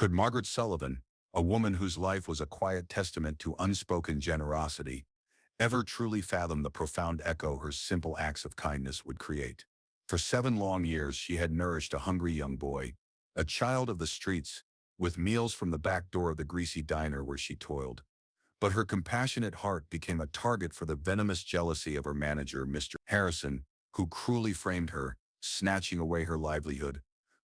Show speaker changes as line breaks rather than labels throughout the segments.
Could Margaret Sullivan, a woman whose life was a quiet testament to unspoken generosity, ever truly fathom the profound echo her simple acts of kindness would create? For 7 long years she had nourished a hungry young boy, a child of the streets, with meals from the back door of the greasy diner where she toiled. But her compassionate heart became a target for the venomous jealousy of her manager, Mr. Harrison, who cruelly framed her, snatching away her livelihood.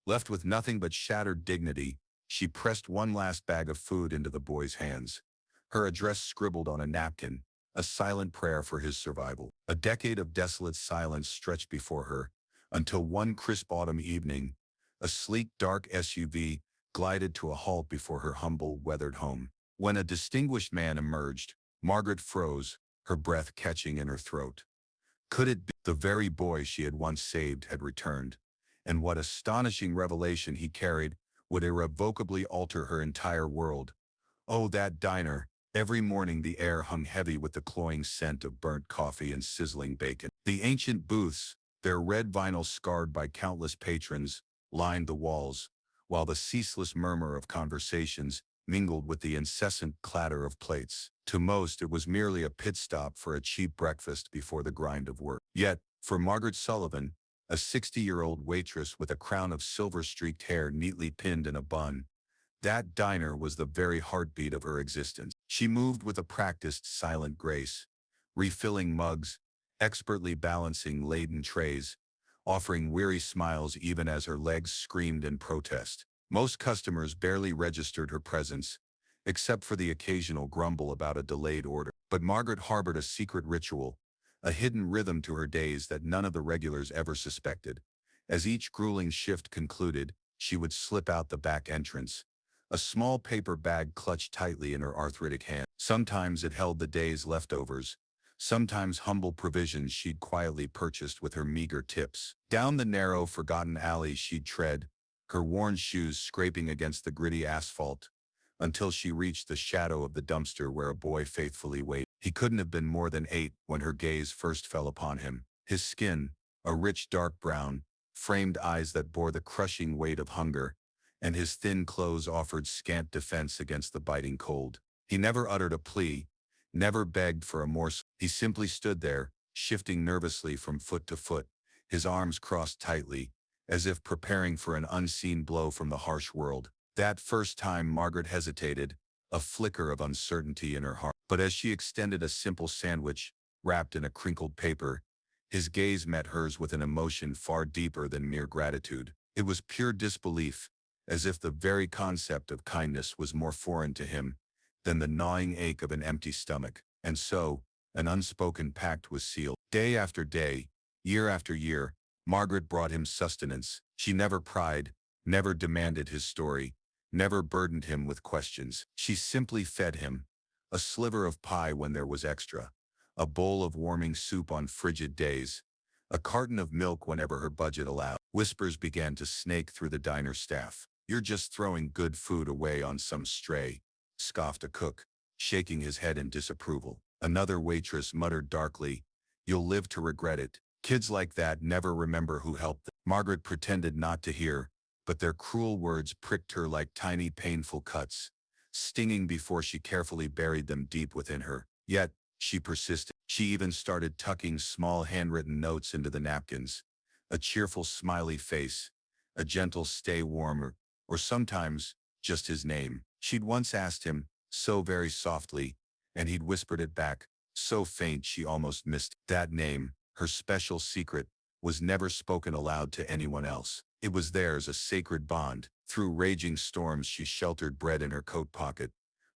Left with nothing but shattered dignity, she pressed one last bag of food into the boy's hands, her address scribbled on a napkin, a silent prayer for his survival. A decade of desolate silence stretched before her, until one crisp autumn evening, a sleek, dark SUV glided to a halt before her humble, weathered home. When a distinguished man emerged, Margaret froze, her breath catching in her throat. Could it be the very boy she had once saved had returned? And what astonishing revelation he carried would irrevocably alter her entire world. Oh, that diner! Every morning the air hung heavy with the cloying scent of burnt coffee and sizzling bacon. The ancient booths, their red vinyl scarred by countless patrons, lined the walls, while the ceaseless murmur of conversations mingled with the incessant clatter of plates. To most, it was merely a pit stop for a cheap breakfast before the grind of work. Yet, for Margaret Sullivan, a 60-year-old waitress with a crown of silver-streaked hair neatly pinned in a bun, that diner was the very heartbeat of her existence. She moved with a practiced, silent grace, refilling mugs, expertly balancing laden trays, offering weary smiles even as her legs screamed in protest. Most customers barely registered her presence, except for the occasional grumble about a delayed order. But Margaret harbored a secret ritual, a hidden rhythm to her days that none of the regulars ever suspected. As each grueling shift concluded, she would slip out the back entrance, a small paper bag clutched tightly in her arthritic hand. Sometimes it held the day's leftovers, sometimes humble provisions she'd quietly purchased with her meager tips. Down the narrow, forgotten alley she'd tread, her worn shoes scraping against the gritty asphalt, until she reached the shadow of the dumpster where a boy faithfully waited. He couldn't have been more than 8 when her gaze first fell upon him. His skin, a rich dark brown, framed eyes that bore the crushing weight of hunger, and his thin clothes offered scant defense against the biting cold. He never uttered a plea, never begged for a morsel. He simply stood there, shifting nervously from foot to foot, his arms crossed tightly, as if preparing for an unseen blow from the harsh world. That first time Margaret hesitated, a flicker of uncertainty in her heart. But as she extended a simple sandwich, wrapped in a crinkled paper, his gaze met hers with an emotion far deeper than mere gratitude. It was pure disbelief, as if the very concept of kindness was more foreign to him than the gnawing ache of an empty stomach. And so, an unspoken pact was sealed. Day after day, year after year, Margaret brought him sustenance. She never pried, never demanded his story, never burdened him with questions. She simply fed him, a sliver of pie when there was extra, a bowl of warming soup on frigid days, a carton of milk whenever her budget allowed. Whispers began to snake through the diner staff. "You're just throwing good food away on some stray," scoffed a cook, shaking his head in disapproval. Another waitress muttered darkly, "You'll live to regret it. Kids like that never remember who helped them." Margaret pretended not to hear, but their cruel words pricked her like tiny painful cuts, stinging before she carefully buried them deep within her. Yet, she persisted. She even started tucking small handwritten notes into the napkins, a cheerful smiley face, a gentle "stay warm," or sometimes just his name. She'd once asked him, so very softly, and he'd whispered it back, so faint she almost missed it. That name, her special secret, was never spoken aloud to anyone else. It was theirs, a sacred bond. Through raging storms she sheltered bread in her coat pocket,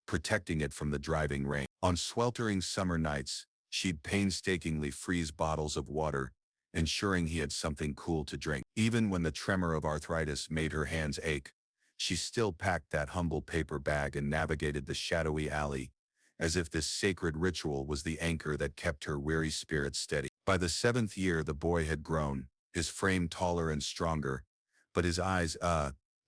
protecting it from the driving rain. On sweltering summer nights, she'd painstakingly freeze bottles of water, ensuring he had something cool to drink. Even when the tremor of arthritis made her hands ache, she still packed that humble paper bag and navigated the shadowy alley, as if this sacred ritual was the anchor that kept her weary spirit steady. By the 7th year the boy had grown, his frame taller and stronger, but his eyes,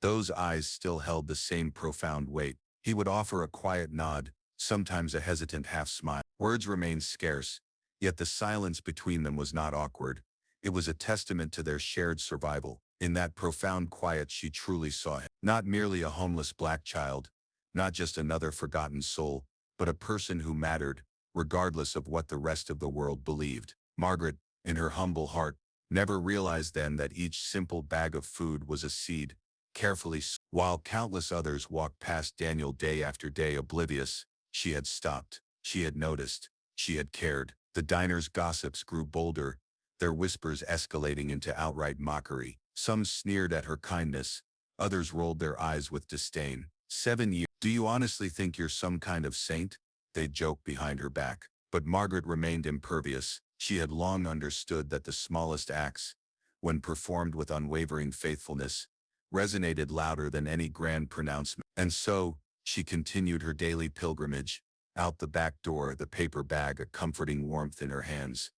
those eyes still held the same profound weight. He would offer a quiet nod, sometimes a hesitant half smile. Words remained scarce, yet the silence between them was not awkward. It was a testament to their shared survival. In that profound quiet she truly saw him. Not merely a homeless black child, not just another forgotten soul, but a person who mattered, regardless of what the rest of the world believed. Margaret, in her humble heart, never realized then that each simple bag of food was a seed, carefully sown. While countless others walked past Daniel day after day oblivious, she had stopped. She had noticed. She had cared. The diner's gossips grew bolder, their whispers escalating into outright mockery. Some sneered at her kindness, others rolled their eyes with disdain. 7 years. Do you honestly think you're some kind of saint? They joked behind her back. But Margaret remained impervious. She had long understood that the smallest acts, when performed with unwavering faithfulness, resonated louder than any grand pronouncement. And so, she continued her daily pilgrimage, out the back door, the paper bag a comforting warmth in her hands,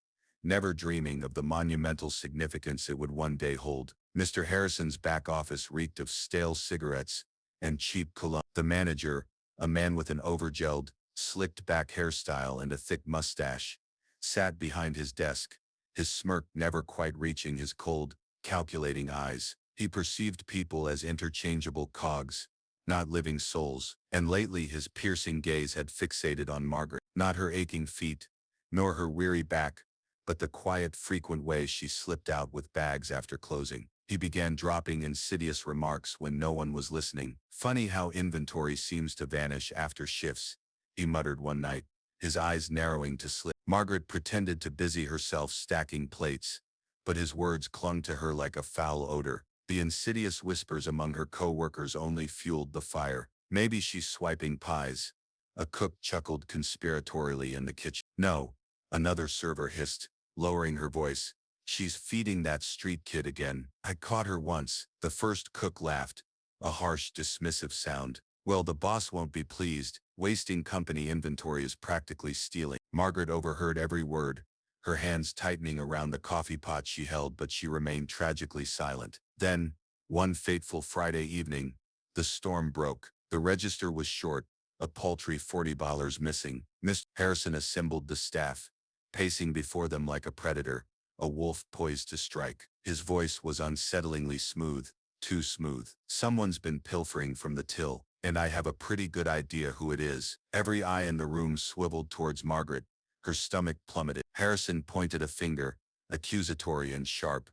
never dreaming of the monumental significance it would one day hold. Mr. Harrison's back office reeked of stale cigarettes and cheap cologne. The manager, a man with an overgelled, slicked-back hairstyle and a thick mustache, sat behind his desk, his smirk never quite reaching his cold, calculating eyes. He perceived people as interchangeable cogs, not living souls, and lately his piercing gaze had fixated on Margaret, not her aching feet, nor her weary back, but the quiet, frequent way she slipped out with bags after closing. He began dropping insidious remarks when no one was listening. Funny how inventory seems to vanish after shifts, he muttered one night, his eyes narrowing to slit. Margaret pretended to busy herself stacking plates, but his words clung to her like a foul odor. The insidious whispers among her co-workers only fueled the fire. Maybe she's swiping pies. A cook chuckled conspiratorially in the kitchen. No, another server hissed, lowering her voice. She's feeding that street kid again. I caught her once. The first cook laughed, a harsh, dismissive sound. Well, the boss won't be pleased. Wasting company inventory is practically stealing. Margaret overheard every word, her hands tightening around the coffee pot she held, but she remained tragically silent. Then, one fateful Friday evening, the storm broke. The register was short, a paltry $40 missing. Mr. Harrison assembled the staff, pacing before them like a predator, a wolf poised to strike. His voice was unsettlingly smooth, too smooth. Someone's been pilfering from the till, and I have a pretty good idea who it is. Every eye in the room swiveled towards Margaret. Her stomach plummeted. Harrison pointed a finger, accusatory and sharp.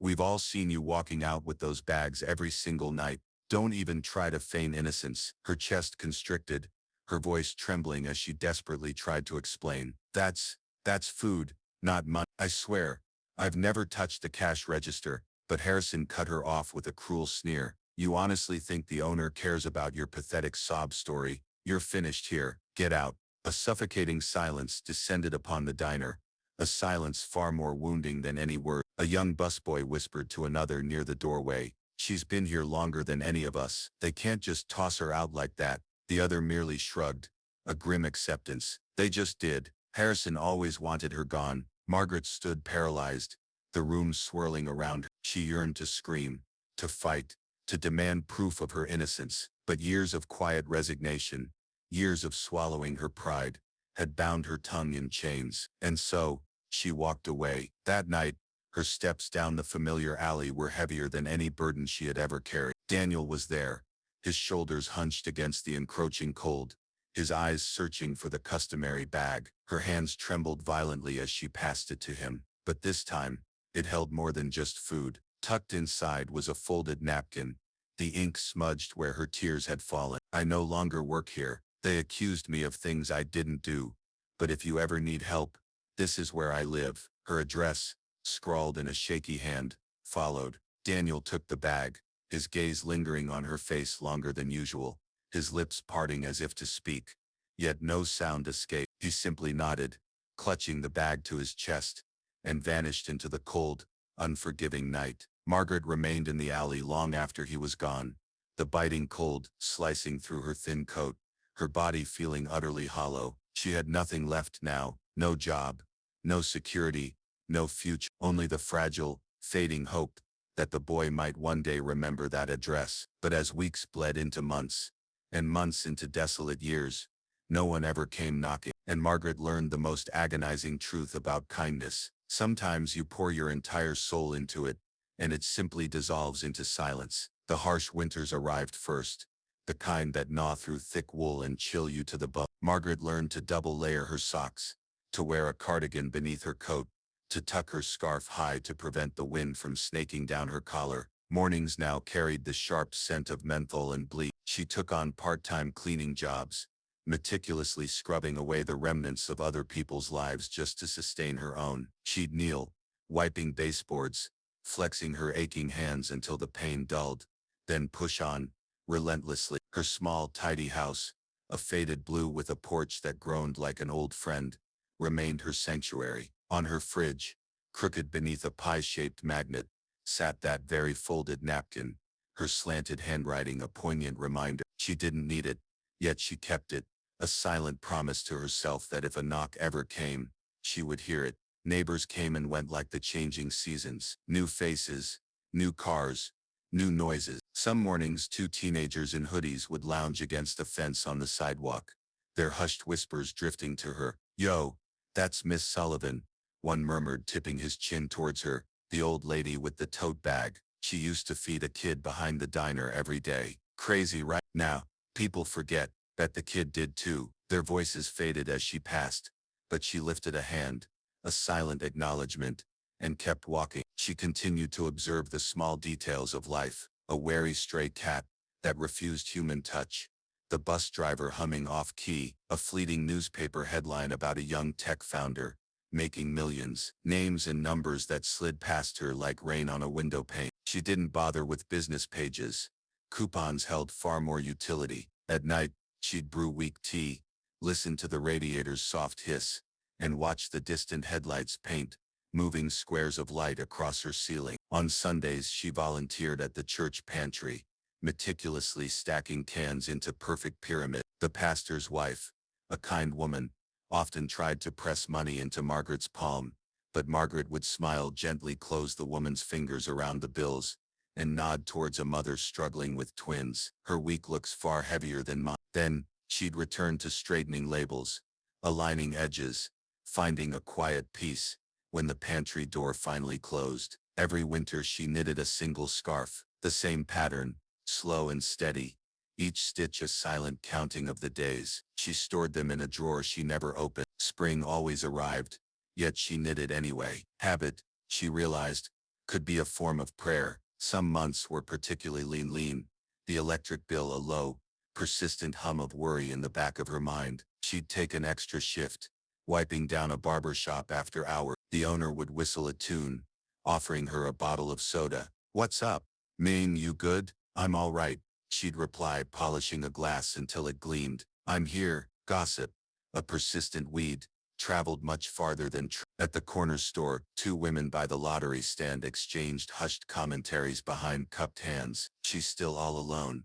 We've all seen you walking out with those bags every single night. Don't even try to feign innocence. Her chest constricted, her voice trembling as she desperately tried to explain. That's food, not money. I swear, I've never touched the cash register. But Harrison cut her off with a cruel sneer. You honestly think the owner cares about your pathetic sob story? You're finished here. Get out. A suffocating silence descended upon the diner, a silence far more wounding than any word. A young busboy whispered to another near the doorway. She's been here longer than any of us. They can't just toss her out like that. The other merely shrugged, a grim acceptance. They just did. Harrison always wanted her gone. Margaret stood paralyzed, the room swirling around her. She yearned to scream, to fight, to demand proof of her innocence. But years of quiet resignation, years of swallowing her pride, had bound her tongue in chains. And so, she walked away. That night, her steps down the familiar alley were heavier than any burden she had ever carried. Daniel was there, his shoulders hunched against the encroaching cold, his eyes searching for the customary bag. Her hands trembled violently as she passed it to him. But this time, it held more than just food. Tucked inside was a folded napkin, the ink smudged where her tears had fallen. I no longer work here. They accused me of things I didn't do. But if you ever need help, this is where I live. Her address, scrawled in a shaky hand, followed. Daniel took the bag, his gaze lingering on her face longer than usual, his lips parting as if to speak. Yet no sound escaped. He simply nodded, clutching the bag to his chest, and vanished into the cold, unforgiving night. Margaret remained in the alley long after he was gone, the biting cold slicing through her thin coat, her body feeling utterly hollow. She had nothing left now, no job, no security, no future, only the fragile, fading hope that the boy might one day remember that address. But as weeks bled into months, and months into desolate years, no one ever came knocking, and Margaret learned the most agonizing truth about kindness. Sometimes you pour your entire soul into it, and it simply dissolves into silence. The harsh winters arrived first, the kind that gnaw through thick wool and chill you to the bone. Margaret learned to double layer her socks, to wear a cardigan beneath her coat, to tuck her scarf high to prevent the wind from snaking down her collar. Mornings now carried the sharp scent of menthol and bleach. She took on part-time cleaning jobs, meticulously scrubbing away the remnants of other people's lives just to sustain her own. She'd kneel, wiping baseboards, flexing her aching hands until the pain dulled, then push on, relentlessly. Her small, tidy house, a faded blue with a porch that groaned like an old friend, remained her sanctuary. On her fridge, crooked beneath a pie-shaped magnet, sat that very folded napkin, her slanted handwriting a poignant reminder. She didn't need it, yet she kept it, a silent promise to herself that if a knock ever came, she would hear it. Neighbors came and went like the changing seasons. New faces, new cars, new noises. Some mornings 2 teenagers in hoodies would lounge against a fence on the sidewalk, their hushed whispers drifting to her. "Yo, that's Miss Sullivan," one murmured, tipping his chin towards her, "the old lady with the tote bag. She used to feed a kid behind the diner every day. Crazy, right?" Now, people forget that the kid did too. Their voices faded as she passed, but she lifted a hand, a silent acknowledgement, and kept walking. She continued to observe the small details of life, a wary stray cat that refused human touch, the bus driver humming off-key, a fleeting newspaper headline about a young tech founder making millions, names and numbers that slid past her like rain on a window pane. She didn't bother with business pages. Coupons held far more utility. At night, she'd brew weak tea, listen to the radiator's soft hiss, and watch the distant headlights paint moving squares of light across her ceiling. On Sundays, she volunteered at the church pantry, meticulously stacking cans into perfect pyramid. The pastor's wife, a kind woman, often tried to press money into Margaret's palm, but Margaret would smile gently, close the woman's fingers around the bills, and nod towards a mother struggling with twins. Her week looks far heavier than mine. Then, she'd return to straightening labels, aligning edges, finding a quiet peace. When the pantry door finally closed, every winter she knitted a single scarf, the same pattern, slow and steady, each stitch a silent counting of the days. She stored them in a drawer she never opened. Spring always arrived, yet she knitted anyway. Habit, she realized, could be a form of prayer. Some months were particularly lean, the electric bill a low, persistent hum of worry in the back of her mind. She'd take an extra shift, wiping down a barber shop after hours. The owner would whistle a tune, offering her a bottle of soda. "What's up, Ming, you good?" "I'm all right," she'd reply, polishing a glass until it gleamed. "I'm here." Gossip, a persistent weed, traveled much farther than At the corner store, 2 women by the lottery stand exchanged hushed commentaries behind cupped hands. "She's still all alone.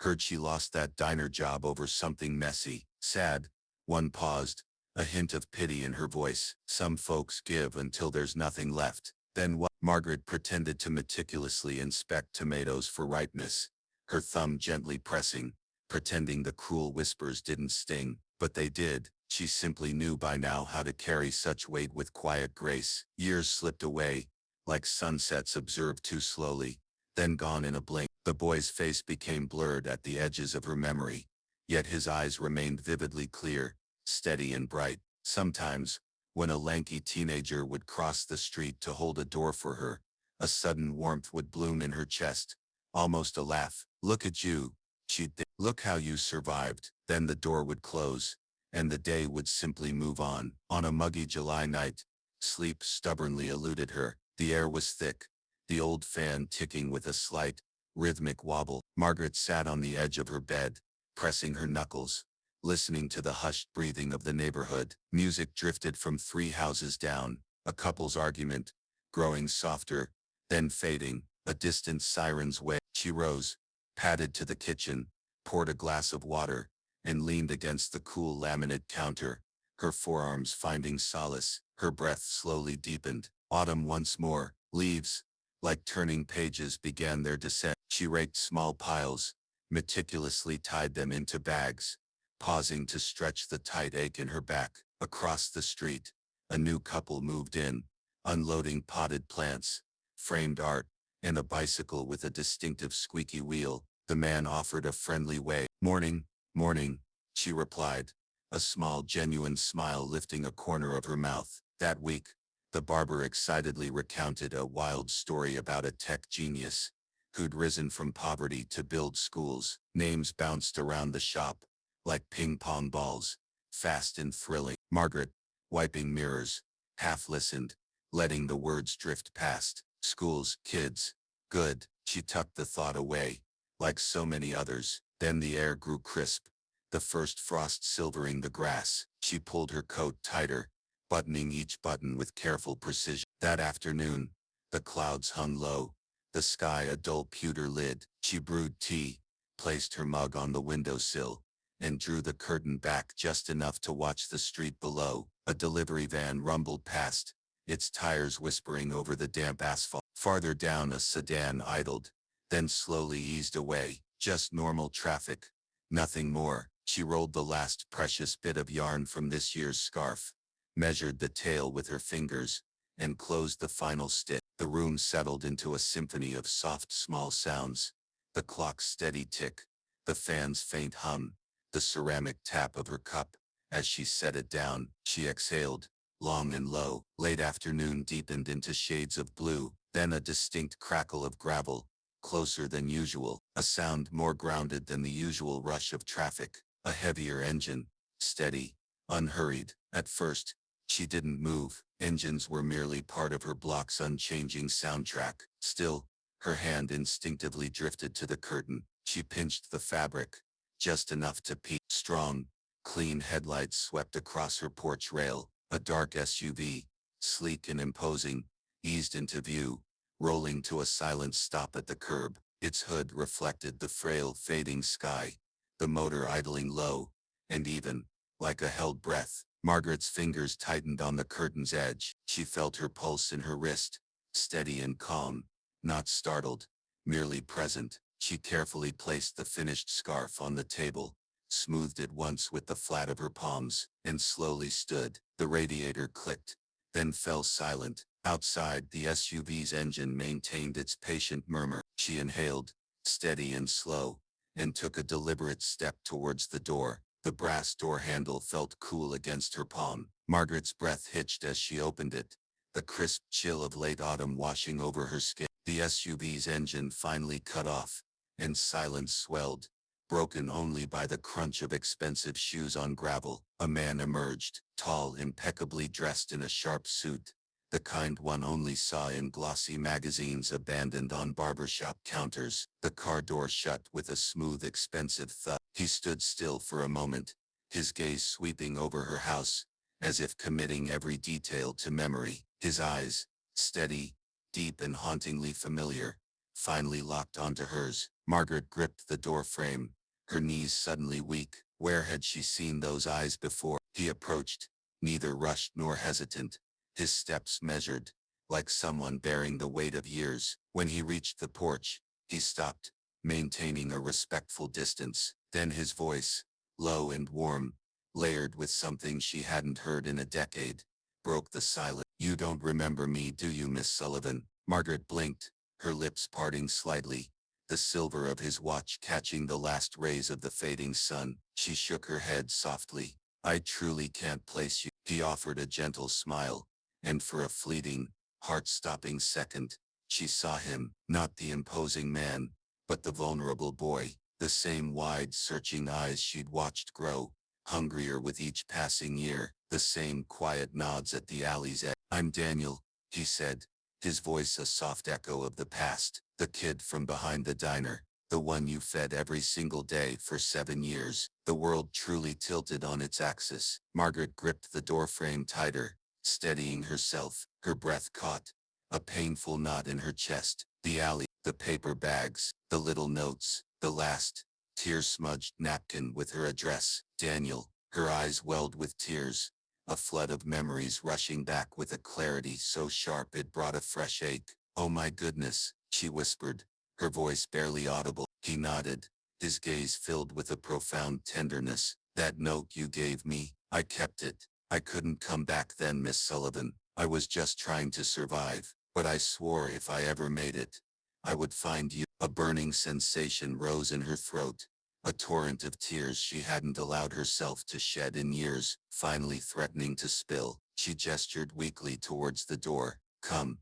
Heard she lost that diner job over something messy." "Sad." One paused, a hint of pity in her voice. "Some folks give until there's nothing left." "Then what?" Margaret pretended to meticulously inspect tomatoes for ripeness, her thumb gently pressing, pretending the cruel whispers didn't sting, but they did. She simply knew by now how to carry such weight with quiet grace. Years slipped away, like sunsets observed too slowly, then gone in a blink. The boy's face became blurred at the edges of her memory, yet his eyes remained vividly clear, steady and bright. Sometimes, when a lanky teenager would cross the street to hold a door for her, a sudden warmth would bloom in her chest, almost a laugh. "Look at you," she'd think. "Look how you survived." Then the door would close, and the day would simply move on. On a muggy July night, sleep stubbornly eluded her. The air was thick, the old fan ticking with a slight, rhythmic wobble. Margaret sat on the edge of her bed, pressing her knuckles, listening to the hushed breathing of the neighborhood. Music drifted from 3 houses down, a couple's argument, growing softer, then fading, a distant siren's wail. She rose, padded to the kitchen, poured a glass of water, and leaned against the cool laminate counter, her forearms finding solace. Her breath slowly deepened. Autumn once more. Leaves, like turning pages, began their descent. She raked small piles, meticulously tied them into bags, pausing to stretch the tight ache in her back. Across the street, a new couple moved in, unloading potted plants,
framed art, and a bicycle with a distinctive squeaky wheel. The man offered a friendly wave. "Morning, morning," she replied, a small genuine smile lifting a corner of her mouth. That week, the barber excitedly recounted a wild story about a tech genius who'd risen from poverty to build schools. Names bounced around the shop like ping-pong balls, fast and thrilling. Margaret, wiping mirrors, half listened, letting the words drift past. Schools, kids, good. She tucked the thought away, like so many others. Then the air grew crisp, the first frost silvering the grass. She pulled her coat tighter, buttoning each button with careful precision. That afternoon, the clouds hung low, the sky a dull pewter lid. She brewed tea, placed her mug on the windowsill, and drew the curtain back just enough to watch the street below. A delivery van rumbled past, its tires whispering over the damp asphalt. Farther down, a sedan idled, then slowly eased away. Just normal traffic, nothing more. She rolled the last precious bit of yarn from this year's scarf, measured the tail with her fingers, and closed the final stitch. The room settled into a symphony of soft small sounds. The clock's steady tick, the fan's faint hum, the ceramic tap of her cup. As she set it down, she exhaled, long and low. Late afternoon deepened into shades of blue, then a distinct crackle of gravel, closer than usual, a sound more grounded than the usual rush of traffic, a heavier engine, steady, unhurried. At first, she didn't move. Engines were merely part of her block's unchanging soundtrack. Still, her hand instinctively drifted to the curtain. She pinched the fabric, just enough to peek. Strong, clean headlights swept across her porch rail. A dark SUV, sleek and imposing, eased into view, rolling to a silent stop at the curb. Its hood reflected the frail, fading sky, the motor idling low, and even, like a held breath, Margaret's fingers tightened on the curtain's edge. She felt her pulse in her wrist, steady and calm, not startled, merely present. She carefully placed the finished scarf on the table, smoothed it once with the flat of her palms, and slowly stood. The radiator clicked, then fell silent. Outside, the SUV's engine maintained its patient murmur. She inhaled, steady and slow, and took a deliberate step towards the door. The brass door handle felt cool against her palm. Margaret's breath hitched as she opened it, the crisp chill of late autumn washing over her skin. The SUV's engine finally cut off, and silence swelled, broken only by the crunch of expensive shoes on gravel. A man emerged, tall, impeccably dressed in a sharp suit, the kind one only saw in glossy magazines abandoned on barbershop counters. The car door shut with a smooth, expensive thud. He stood still for a moment, his gaze sweeping over her house, as if committing every detail to memory. His eyes, steady, deep and hauntingly familiar, finally locked onto hers. Margaret gripped the door frame, her knees suddenly weak. Where had she seen those eyes before? He approached, neither rushed nor hesitant, his steps measured, like someone bearing the weight of years. When he reached the porch, he stopped, maintaining a respectful distance. Then his voice, low and warm, layered with something she hadn't heard in a decade, broke the silence. "You don't remember me, do you, Miss Sullivan?" Margaret blinked, her lips parting slightly, the silver of his watch catching the last rays of the fading sun. She shook her head softly. "I truly can't place you." He offered a gentle smile, and for a fleeting, heart-stopping second, she saw him, not the imposing man, but the vulnerable boy, the same wide, searching eyes she'd watched grow, hungrier with each passing year, the same quiet nods at the alley's edge. "I'm Daniel," he said, his voice a soft echo of the past, "the kid from behind the diner, the one you fed every single day for 7 years." The world truly tilted on its axis. Margaret gripped the doorframe tighter, steadying herself. Her breath caught, a painful knot in her chest. The alley, the paper bags, the little notes, the last tear-smudged napkin with her address. Daniel, her eyes welled with tears, a flood of memories rushing back with a clarity so sharp it brought a fresh ache. "Oh my goodness," she whispered, her voice barely audible. He nodded, his gaze filled with a profound tenderness. "That note you gave me, I kept it. I couldn't come back then, Miss Sullivan. I was just trying to survive. but I swore if I ever made it, I would find you. A burning sensation rose in her throat, a torrent of tears she hadn't allowed herself to shed in years, finally threatening to spill. She gestured weakly towards the door. Come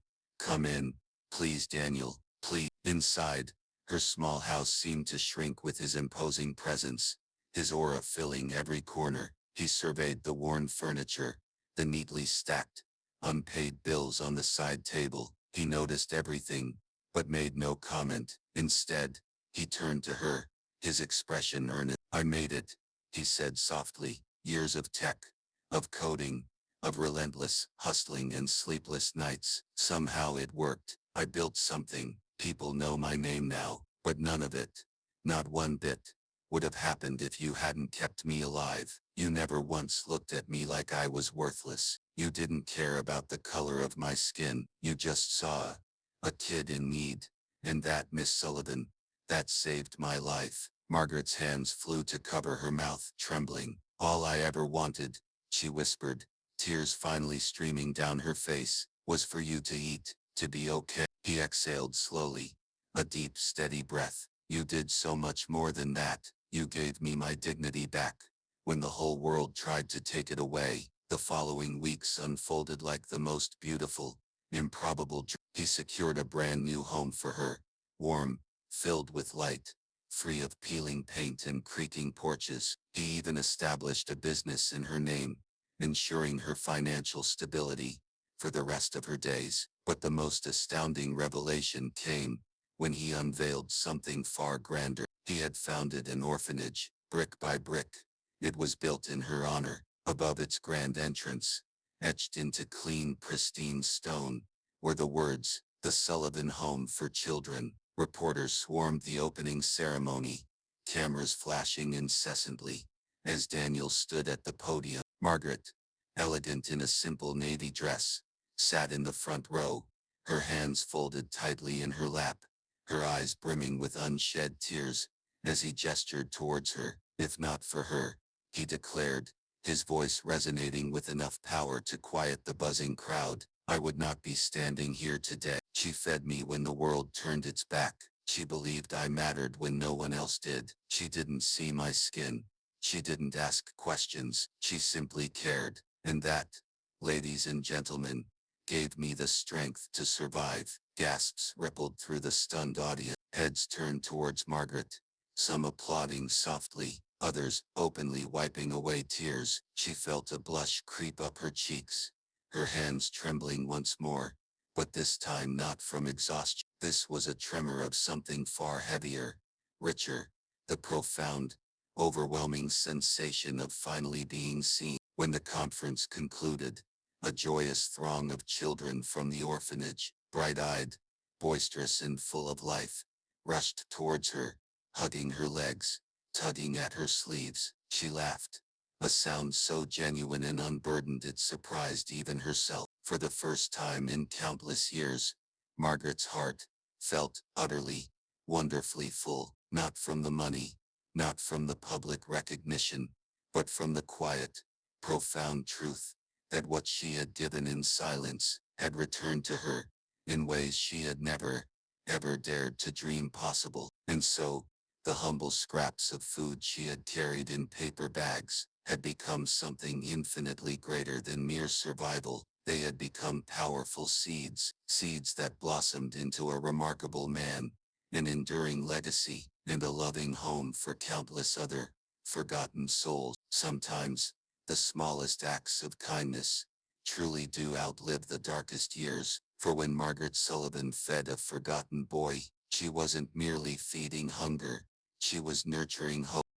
in, please, Daniel, please. Inside, her small house seemed to shrink with his imposing presence, his aura filling every corner. He surveyed the worn furniture, the neatly stacked, unpaid bills on the side table. He noticed everything, but made no comment. Instead, he turned to her, his expression earnest. I made it, he said softly. Years of tech, of coding, of relentless hustling and sleepless nights. Somehow it worked. I built something. People know my name now, but none of it, not one bit, would have happened if you hadn't kept me alive. You never once looked at me like I was worthless. You didn't care about the color of my skin. You just saw a kid in need. And that, Miss Sullivan, that saved my life. Margaret's hands flew to cover her mouth, trembling. All I ever wanted, she whispered, tears finally streaming down her face, was for you to eat, to be okay. He exhaled slowly, a deep, steady breath. You did so much more than that. You gave me my dignity back. When the whole world tried to take it away, the following weeks unfolded like the most beautiful, improbable dream. He secured a brand new home for her, warm, filled with light, free of peeling paint and creaking porches. He even established a business in her name, ensuring her financial stability for the rest of her days. But the most astounding revelation came when he unveiled something far grander. He had founded an orphanage, brick by brick. It was built in her honor. Above its grand entrance, etched into clean, pristine stone, were the words, "The Sullivan Home for Children." Reporters swarmed the opening ceremony, cameras flashing incessantly. As Daniel stood at the podium, Margaret, elegant in a simple navy dress, sat in the front row, her hands folded tightly in her lap, her eyes brimming with unshed tears. As he gestured towards her, "If not for her," he declared, his voice resonating with enough power to quiet the buzzing crowd, "I would not be standing here today. She fed me when the world turned its back. She believed I mattered when no one else did. She didn't see my skin. She didn't ask questions. She simply cared. And that, ladies and gentlemen, gave me the strength to survive." Gasps rippled through the stunned audience. Heads turned towards Margaret, some applauding softly, others openly wiping away tears. She felt a blush creep up her cheeks, her hands trembling once more, but this time not from exhaustion. This was a tremor of something far heavier, richer, the profound, overwhelming sensation of finally being seen. When the conference concluded, a joyous throng of children from the orphanage, bright-eyed, boisterous and full of life, rushed towards her, hugging her legs, tugging at her sleeves. She laughed, a sound so genuine and unburdened it surprised even herself. For the first time in countless years, Margaret's heart felt utterly, wonderfully full, not from the money, not from the public recognition, but from the quiet, profound truth that what she had given in silence had returned to her in ways she had never, ever dared to dream possible. And so, the humble scraps of food she had carried in paper bags had become something infinitely greater than mere survival. They had become powerful seeds, seeds that blossomed into a remarkable man, an enduring legacy, and a loving home for countless other, forgotten souls. Sometimes, the smallest acts of kindness truly do outlive the darkest years. For when Margaret Sullivan fed a forgotten boy, she wasn't merely feeding hunger, she was nurturing hope.